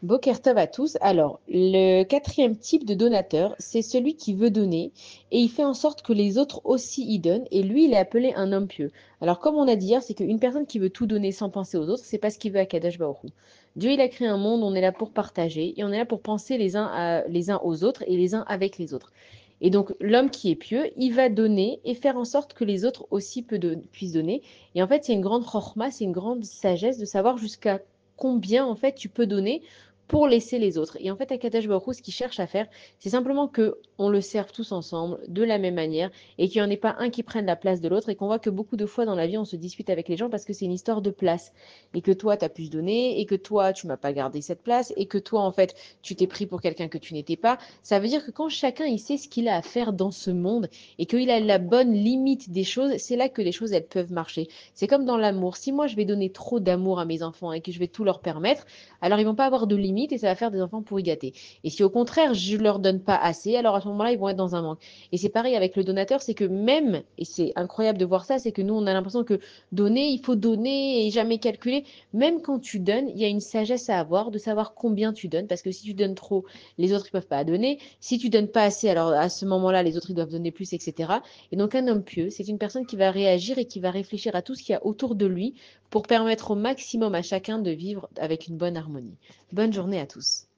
Boker Tov à tous. Alors, le quatrième type de donateur, c'est celui qui veut donner et il fait en sorte que les autres aussi y donnent. Et lui, il est appelé un homme pieux. Alors, comme on a dit hier, c'est qu'une personne qui veut tout donner sans penser aux autres, c'est pas ce qu'il veut à Kadosh Baruch Hu. Dieu, il a créé un monde, on est là pour partager et on est là pour penser les uns aux autres et les uns avec les autres. Et donc, l'homme qui est pieux, il va donner et faire en sorte que les autres aussi puissent donner. Et en fait, c'est une grande chorma, c'est une grande sagesse de savoir jusqu'à combien en fait tu peux donner pour laisser les autres. Et en fait, Akadash Baruch Hu, ce qu'il cherche à faire, c'est simplement que on le serve tous ensemble, de la même manière, et qu'il n'y en ait pas un qui prenne la place de l'autre, et qu'on voit que beaucoup de fois dans la vie, on se dispute avec les gens parce que c'est une histoire de place, et que toi, tu as pu se donner, et que toi, tu m'as pas gardé cette place, et que toi, en fait, tu t'es pris pour quelqu'un que tu n'étais pas. Ça veut dire que quand chacun, il sait ce qu'il a à faire dans ce monde, et qu'il a la bonne limite des choses, c'est là que les choses, elles peuvent marcher. C'est comme dans l'amour. Si moi, je vais donner trop d'amour à mes enfants et que je vais tout leur permettre, alors ils vont pas avoir de limites et ça va faire des enfants pourri gâtés. Et si au contraire, je leur donne pas assez, alors à ce moment-là, ils vont être dans un manque. Et c'est pareil avec le donateur, c'est que même, et c'est incroyable de voir ça, c'est que nous, on a l'impression que donner, il faut donner et jamais calculer. Même quand tu donnes, il y a une sagesse à avoir de savoir combien tu donnes, parce que si tu donnes trop, les autres, ils peuvent pas donner. Si tu donnes pas assez, alors à ce moment-là, les autres, ils doivent donner plus, etc. Et donc, un homme pieux, c'est une personne qui va réagir et qui va réfléchir à tout ce qu'il y a autour de lui pour permettre au maximum à chacun de vivre avec une bonne harmonie. Bonne journée à tous.